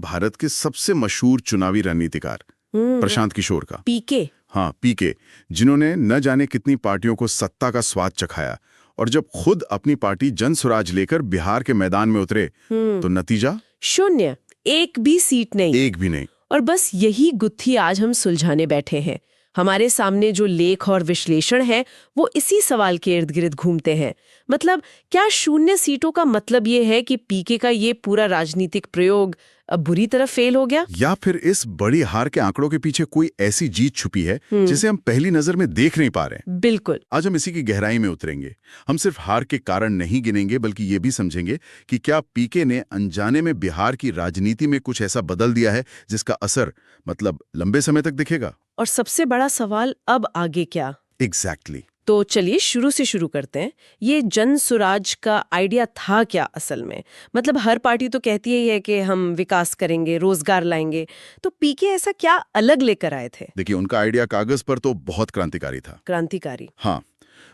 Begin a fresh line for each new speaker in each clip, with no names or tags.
भारत के सबसे मशहूर चुनावी रणनीतिकार प्रशांत किशोर का।
पीके।
हाँ, पीके, जिन्होंने न जाने कितनी पार्टियों को सत्ता का स्वाद चखाया और जब खुद अपनी पार्टी जन स्वराज लेकर बिहार के मैदान में उतरे तो नतीजा
0, एक भी सीट नहीं।
एक भी नहीं।
और बस यही गुत्थी आज हम सुलझाने बैठे हैं। हमारे सामने जो लेख और विश्लेषण है वो इसी सवाल के इर्द गिर्द घूमते हैं। मतलब क्या 0 सीटों का मतलब ये है कि पीके का ये पूरा राजनीतिक प्रयोग अब बुरी तरह फेल हो गया,
या फिर इस बड़ी हार के आंकड़ों के पीछे कोई ऐसी जीत छुपी है जिसे हम पहली नजर में देख नहीं पा रहे?
बिल्कुल।
आज हम इसी की गहराई में उतरेंगे। हम सिर्फ हार के कारण नहीं गिनेंगे बल्कि ये भी समझेंगे कि क्या पीके ने अनजाने में बिहार की राजनीति में कुछ ऐसा बदल दिया है जिसका असर मतलब लंबे समय तक दिखेगा।
और सबसे बड़ा सवाल, अब आगे क्या?
एग्जैक्टली।
तो चलिए शुरू से शुरू करते हैं। ये जन स्वराज का आइडिया था क्या असल में? मतलब हर पार्टी तो कहती ही है कि हम विकास करेंगे, रोजगार लाएंगे, तो पीके ऐसा क्या अलग लेकर आए थे?
देखिए, उनका आइडिया कागज पर तो बहुत क्रांतिकारी था।
क्रांतिकारी?
हाँ,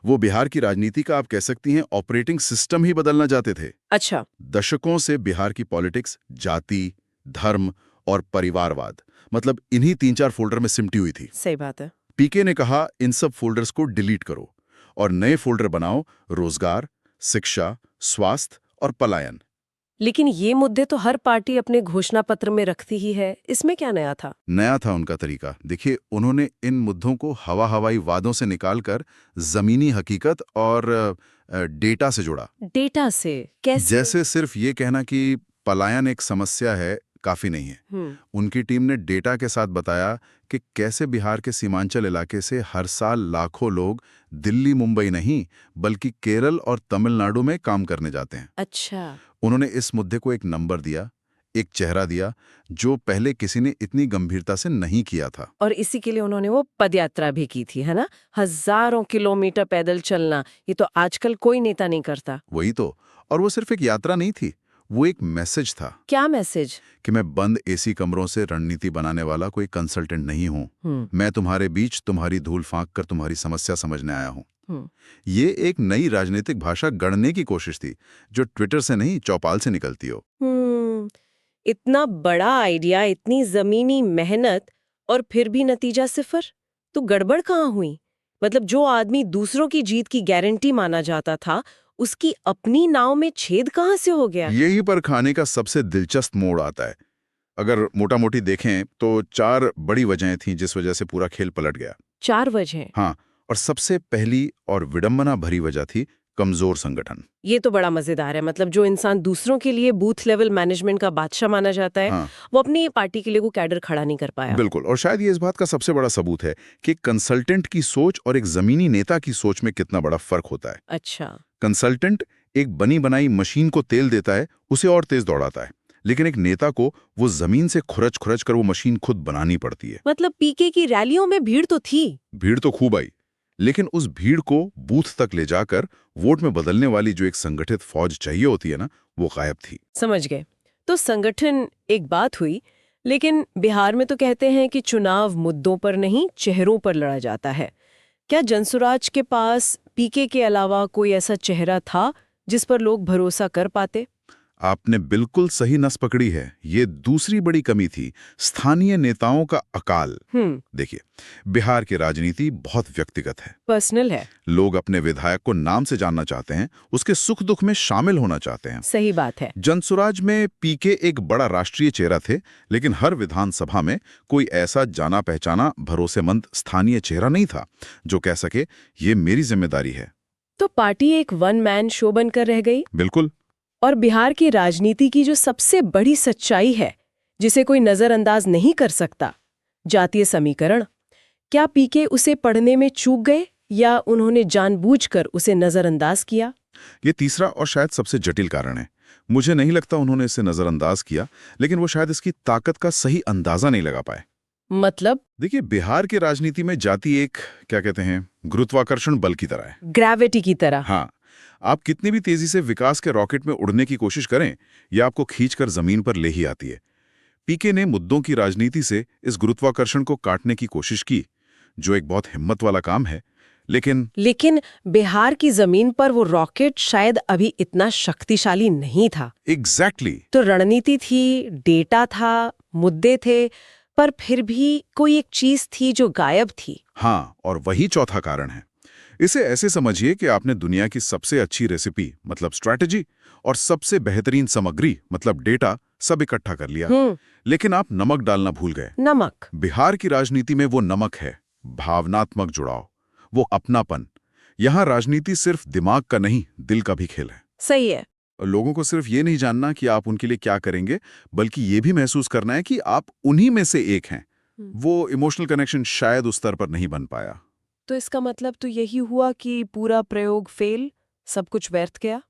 वो बिहार की राजनीति का आप कह सकती हैं ऑपरेटिंग सिस्टम ही बदलना चाहते थे।
अच्छा।
दशकों से बिहार की पॉलिटिक्स जाति, धर्म और परिवारवाद, मतलब इन्हीं 3-4 फोल्डर में सिमटी हुई थी।
सही बात है।
पीके ने कहा इन सब फोल्डर्स को डिलीट करो और नए फोल्डर बनाओ, रोजगार, शिक्षा, स्वास्थ्य और पलायन।
लेकिन ये मुद्दे तो हर पार्टी अपने घोषणा पत्र में रखती ही है, इसमें क्या नया था?
नया था उनका तरीका। देखिए, उन्होंने इन मुद्दों को हवाई वादों से निकालकर जमीनी हकीकत और डेटा से जोड़ा।
डेटा से कैसे?
जैसे सिर्फ ये कहना कि पलायन एक समस्या है काफी नहीं है। उनकी टीम ने डेटा के साथ बताया कि कैसे बिहार के सीमांचल इलाके से हर साल लाखों लोग दिल्ली मुंबई नहीं बल्कि केरल और तमिलनाडु में काम करने जाते हैं।
अच्छा।
उन्होंने इस मुद्दे को एक नंबर दिया, एक चेहरा दिया, जो पहले किसी ने इतनी गंभीरता से नहीं किया था।
और इसी के लिए उन्होंने वो पदयात्रा भी की थी, है ना? हजारों किलोमीटर पैदल चलना, ये तो आजकल कोई नेता नहीं करता।
वही तो। और वो सिर्फ एक यात्रा नहीं थी, वो एक मैसेज था।
क्या मैसेज? कि
मैं बंद एसी कमरों से रणनीति बनाने वाला कोई कंसल्टेंट नहीं हूँ। मैं तुम्हारे बीच तुम्हारी धूल फांक कर तुम्हारी समस्या समझने आया हूँ। ये एक नई राजनीतिक भाषा गढ़ने की कोशिश थी, जो ट्विटर से नहीं चौपाल से निकलती हो।
इतना बड़ा आइडिया, इतनी जमीनी मेहनत, और फिर भी नतीजा सिफर। तो गड़बड़ कहाँ हुई? मतलब जो आदमी दूसरों की जीत की गारंटी माना जाता था, उसकी अपनी नाव में छेद कहाँ से हो गया?
यही पर खाने का सबसे दिलचस्प मोड़ आता है। अगर मोटा मोटी देखें तो 4 बड़ी वजहें थीं जिस वजह से पूरा खेल पलट गया।
4 वजहें?
हाँ, और सबसे पहली और विडंबना भरी वजह थी कमजोर संगठन।
ये तो बड़ा मजेदार है। मतलब जो इंसान दूसरों के लिए बूथ लेवल मैनेजमेंट का बादशाह माना जाता है, वो अपनी पार्टी के लिए वो कैडर खड़ा नहीं कर पाया।
बिल्कुल। और शायद ये इस बात का सबसे बड़ा सबूत है कि कंसल्टेंट की सोच और एक जमीनी नेता की सोच में कितना बड़ा फर्क होता है।
अच्छा।
कंसल्टेंट एक बनी बनाई मशीन को तेल देता है, उसे और तेज दौड़ाता है, लेकिन एक नेता को वो जमीन से खुरच खुरच कर वो मशीन खुद बनानी पड़ती है।
मतलब पीके की रैलियों में भीड़ तो थी,
भीड़ तो खूब आई, लेकिन उस भीड़ को बूथ तक ले जाकर वोट में बदलने वाली जो एक संगठित फौज चाहिए होती है ना, वो गायब थी।
समझ गए। तो संगठन एक बात हुई, लेकिन बिहार में तो कहते हैं कि चुनाव मुद्दों पर नहीं चेहरों पर लड़ा जाता है। क्या जनसुराज के पास पीके के अलावा कोई ऐसा चेहरा था जिस पर लोग भरोसा कर पाते?
आपने बिल्कुल सही नस पकड़ी है। ये दूसरी बड़ी कमी थी, स्थानीय नेताओं का अकाल। देखिए, बिहार की राजनीति बहुत व्यक्तिगत है,
पर्सनल है।
लोग अपने विधायक को नाम से जानना चाहते हैं, उसके सुख दुख में शामिल होना चाहते हैं।
सही बात है।
जनसुराज में पीके एक बड़ा राष्ट्रीय चेहरा थे, लेकिन हर विधानसभा में कोई ऐसा जाना पहचाना भरोसेमंद स्थानीय चेहरा नहीं था जो कह सके ये मेरी जिम्मेदारी है।
तो पार्टी एक वन मैन शो बनकर रह गई।
बिल्कुल।
और बिहार की राजनीति की जो सबसे बड़ी सच्चाई है, जिसे कोई नजरअंदाज नहीं कर सकता, जातीय समीकरण, क्या पीके उसे पढ़ने में चूक गए या उन्होंने जानबूझकर उसे नजरअंदाज किया?
ये तीसरा और शायद सबसे जटिल कारण है। मुझे नहीं लगता उन्होंने इसे नजरअंदाज किया, लेकिन वो शायद इसकी ताकत का सही अंदाजा नहीं लगा पाए।
मतलब?
देखिए, बिहार की राजनीति में जाति एक, क्या कहते हैं, गुरुत्वाकर्षण बल की तरह है।
ग्रेविटी की तरह।
हाँ, आप कितनी भी तेजी से विकास के रॉकेट में उड़ने की कोशिश करें, यह आपको खींचकर जमीन पर ले ही आती है। पीके ने मुद्दों की राजनीति से इस गुरुत्वाकर्षण को काटने की कोशिश की, जो एक बहुत हिम्मत वाला काम है,
लेकिन बिहार की जमीन पर वो रॉकेट शायद अभी इतना शक्तिशाली नहीं था।
एग्जैक्टली।
तो रणनीति थी, डेटा था, मुद्दे थे, पर फिर भी कोई एक चीज थी जो गायब थी।
हाँ, और वही चौथा कारण है। इसे ऐसे समझिए कि आपने दुनिया की सबसे अच्छी रेसिपी मतलब स्ट्रैटेजी और सबसे बेहतरीन सामग्री मतलब डेटा सब इकट्ठा कर लिया, लेकिन आप नमक डालना भूल गए।
नमक?
बिहार की राजनीति में वो नमक है, भावनात्मक जुड़ाव, वो अपनापन। यहाँ राजनीति सिर्फ दिमाग का नहीं, दिल का भी खेल है।
सही है।
लोगों को सिर्फ ये नहीं जानना कि आप उनके लिए क्या करेंगे, बल्कि ये भी महसूस करना है कि आप उन्हीं में से एक हैं। वो इमोशनल कनेक्शन शायद उस स्तर पर नहीं बन पाया।
तो इसका मतलब तो यही हुआ कि पूरा प्रयोग फेल, सब कुछ व्यर्थ गया,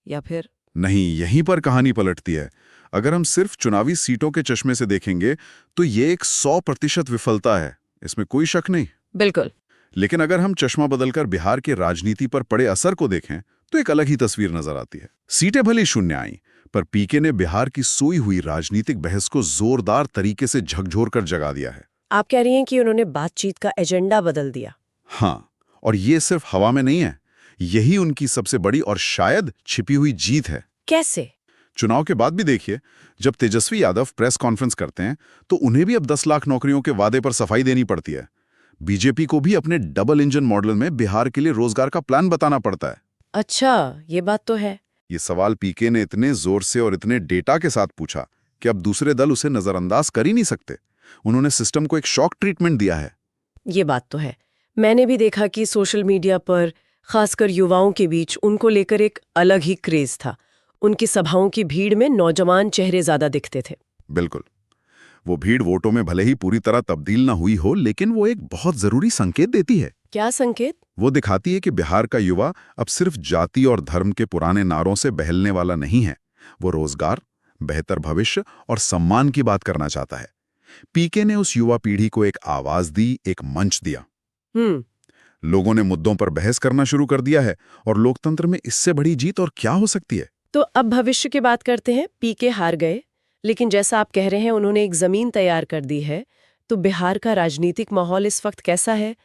या फिर?
नहीं, यहीं पर कहानी पलटती है। अगर हम सिर्फ चुनावी सीटों के चश्मे से देखेंगे तो ये एक 100% विफलता है, इसमें कोई शक नहीं।
बिल्कुल।
लेकिन अगर हम चश्मा बदलकर बिहार की राजनीति पर पड़े असर को देखें तो एक अलग ही तस्वीर नजर आती है। सीटें भले शून्य आई, पर पीके ने बिहार की सोई हुई राजनीतिक बहस को जोरदार तरीके से झकझोर कर जगा दिया है।
आप कह रही हैं कि उन्होंने बातचीत का एजेंडा बदल दिया?
हाँ, और ये सिर्फ हवा में नहीं है, यही उनकी सबसे बड़ी और शायद छिपी हुई जीत है।
कैसे?
चुनाव के बाद भी देखिए, जब तेजस्वी यादव प्रेस कॉन्फ्रेंस करते हैं तो उन्हें भी अब 10 लाख नौकरियों के वादे पर सफाई देनी पड़ती है। बीजेपी को भी अपने डबल इंजन मॉडल में बिहार के लिए रोजगार का प्लान बताना पड़ता है।
अच्छा, ये बात तो है।
ये सवाल पीके ने इतने जोर से और इतने डेटा के साथ पूछा कि अब दूसरे दल उसे नजरअंदाज कर ही नहीं सकते। उन्होंने सिस्टम को एक शॉक ट्रीटमेंट दिया है।
ये बात तो है। मैंने भी देखा कि सोशल मीडिया पर खासकर युवाओं के बीच उनको लेकर एक अलग ही क्रेज था। उनकी सभाओं की भीड़ में नौजवान चेहरे ज्यादा दिखते थे।
बिल्कुल। वो भीड़ वोटों में भले ही पूरी तरह तब्दील ना हुई हो, लेकिन वो एक बहुत जरूरी संकेत देती है।
क्या संकेत?
वो दिखाती है कि बिहार का युवा अब सिर्फ जाति और धर्म के पुराने नारों से बहलने वाला नहीं है। वो रोजगार, बेहतर भविष्य और सम्मान की बात करना चाहता है। पीके ने उस युवा पीढ़ी को एक आवाज दी, एक मंच दिया। लोगों ने मुद्दों पर बहस करना शुरू कर दिया है, और लोकतंत्र में इससे बड़ी जीत और क्या हो सकती है।
तो अब भविष्य की बात करते हैं। पीके हार गए, लेकिन जैसा आप कह रहे हैं उन्होंने एक जमीन तैयार कर दी है। तो बिहार का राजनीतिक माहौल इस वक्त कैसा है?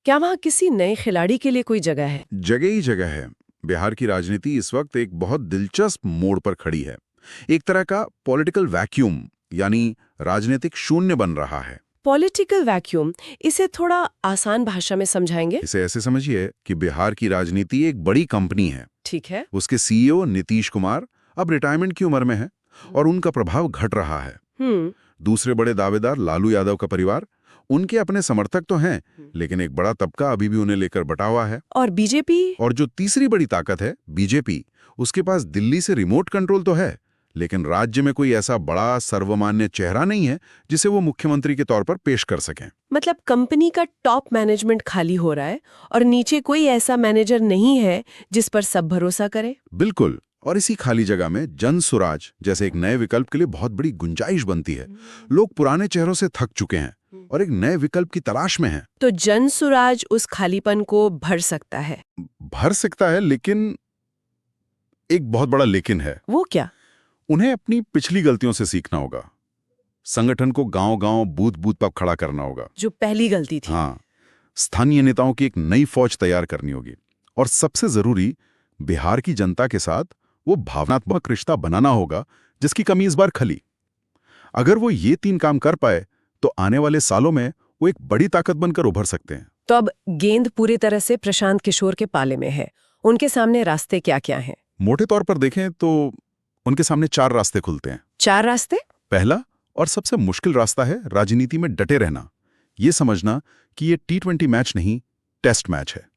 क्या वहां किसी नए खिलाड़ी के लिए कोई जगह है?
जगह ही जगह है। बिहार की राजनीति इस वक्त एक बहुत दिलचस्प मोड़ पर खड़ी है। एक तरह का पॉलिटिकल वैक्यूम, यानी राजनीतिक शून्य बन रहा है।
पॉलिटिकल वैक्यूम, इसे थोड़ा आसान भाषा में समझाएंगे?
इसे ऐसे समझिए कि बिहार की राजनीति एक बड़ी कंपनी है।
ठीक है।
उसके सीईओ नीतीश कुमार अब रिटायरमेंट की उम्र में है और उनका प्रभाव घट रहा है। दूसरे बड़े दावेदार लालू यादव का परिवार, उनके अपने समर्थक तो हैं, लेकिन एक बड़ा तबका अभी भी उन्हें लेकर बटा हुआ है।
और बीजेपी?
और जो तीसरी बड़ी ताकत है बीजेपी, उसके पास दिल्ली से रिमोट कंट्रोल तो है, लेकिन राज्य में कोई ऐसा बड़ा सर्वमान्य चेहरा नहीं है जिसे वो मुख्यमंत्री के तौर पर पेश कर सकें।
मतलब कंपनी का टॉप मैनेजमेंट खाली हो रहा है और नीचे कोई ऐसा मैनेजर नहीं है जिस पर सब भरोसा करे।
बिल्कुल। और इसी खाली जगह में जन सुराज जैसे एक नए विकल्प के लिए बहुत बड़ी गुंजाइश बनती है। लोग पुराने चेहरों से थक चुके हैं और एक नए विकल्प की तलाश में हैं।
तो जन सुराज उस खालीपन को भर सकता है?
भर सकता है, लेकिन एक बहुत बड़ा लेकिन है।
वो क्या?
उन्हें अपनी पिछली गलतियों से सीखना होगा। संगठन को गांव-गांव, बूथ-बूथ पर खड़ा करना होगा,
जो पहली गलती थी।
हाँ। स्थानीय नेताओं की एक नई फौज तैयार करनी होगी, और सबसे जरूरी, बिहार की जनता के साथ वो भावनात्मक रिश्ता बनाना होगा जिसकी कमी इस बार खली। अगर वो ये 3 काम कर पाए तो आने वाले सालों में वो एक बड़ी ताकत बनकर उभर सकते हैं।
तो अब गेंद पूरी तरह से प्रशांत किशोर के पाले में है। उनके सामने रास्ते क्या-क्या हैं?
मोटे तौर पर देखें तो उनके सामने 4 रास्ते खुलते हैं।
4 रास्ते?
पहला और सबसे मुश्किल रास्ता है राजनीति में डटे रहना। ये समझना कि ये T20 मैच नहीं, टेस्ट मैच है।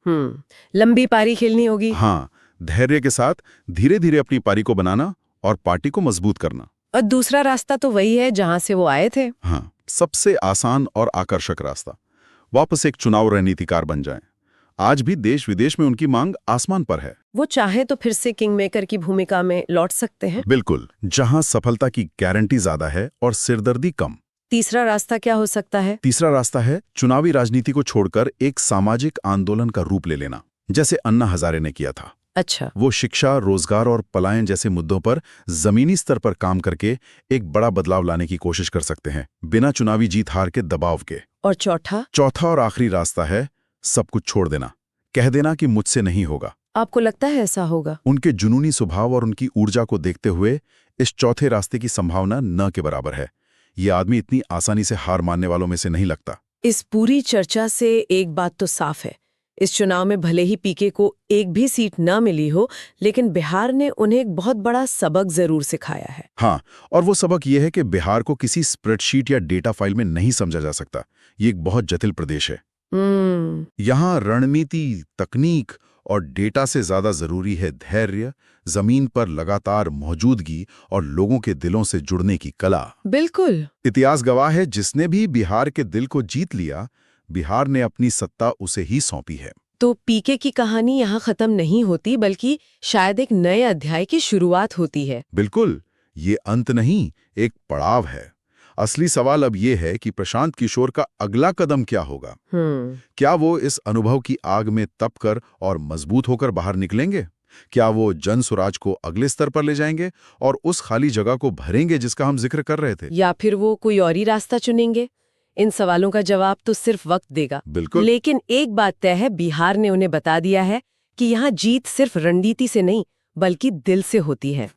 लंबी पारी खेलनी होगी।
हाँ, धैर्य के साथ धीरे धीरे अपनी पारी को बनाना और पार्टी को मजबूत करना।
और दूसरा रास्ता तो वही है जहां से वो आए थे।
हाँ, सबसे आसान और आकर्षक रास्ता, वापस एक चुनाव रणनीतिकार बन जाएं। आज भी देश विदेश में उनकी मांग आसमान पर है।
वो चाहे तो फिर से किंगमेकर की भूमिका में लौट सकते हैं।
बिल्कुल, जहां सफलता की गारंटी ज्यादा है और सिरदर्दी कम।
तीसरा रास्ता क्या हो सकता है?
तीसरा रास्ता है चुनावी राजनीति को छोड़कर एक सामाजिक आंदोलन का रूप ले लेना, जैसे अन्ना हजारे ने किया था।
अच्छा।
वो शिक्षा, रोजगार और पलायन जैसे मुद्दों पर जमीनी स्तर पर काम करके एक बड़ा बदलाव लाने की कोशिश कर सकते हैं, बिना चुनावी जीत हार के दबाव के।
और चौथा?
चौथा और आखिरी रास्ता है सब कुछ छोड़ देना, कह देना कि मुझसे नहीं होगा।
आपको लगता है ऐसा होगा?
उनके जुनूनी स्वभाव और उनकी ऊर्जा को देखते हुए इस चौथे रास्ते की संभावना न के बराबर है। ये आदमी इतनी आसानी से हार मानने वालों में से नहीं लगता।
इस पूरी चर्चा से एक बात तो साफ है, इस चुनाव में भले ही पीके को एक भी सीट न मिली हो, लेकिन बिहार ने उन्हें एक बहुत बड़ा सबक जरूर सिखाया है।
हाँ, और वो सबक ये है कि बिहार को किसी स्प्रेडशीट या डेटा फाइल में नहीं समझा जा सकता। ये एक बहुत जटिल प्रदेश है। यहाँ रणनीति, तकनीक और डेटा से ज्यादा जरूरी है धैर्य, जमीन पर लगातार मौजूदगी और लोगों के दिलों से जुड़ने की कला।
बिल्कुल।
इतिहास गवाह है, जिसने भी बिहार के दिल को जीत लिया, बिहार ने अपनी सत्ता उसे ही सौंपी है।
तो पीके की कहानी यहाँ खत्म नहीं होती, बल्कि शायद एक नए अध्याय की शुरुआत होती है।
बिल्कुल, ये अंत नहीं, एक पड़ाव है। असली सवाल अब ये है कि प्रशांत किशोर का अगला कदम क्या होगा। क्या वो इस अनुभव की आग में तपकर और मजबूत होकर बाहर निकलेंगे? क्या वो जन स्वराज को अगले स्तर पर ले जाएंगे और उस खाली जगह को भरेंगे जिसका हम जिक्र कर रहे थे?
या फिर वो कोई और ही रास्ता चुनेंगे? इन सवालों का जवाब तो सिर्फ वक्त देगा।
बिल्कुल।
लेकिन एक बात तय है, बिहार ने उन्हें बता दिया है कि यहाँ जीत सिर्फ रणनीति से नहीं, बल्कि दिल से होती है।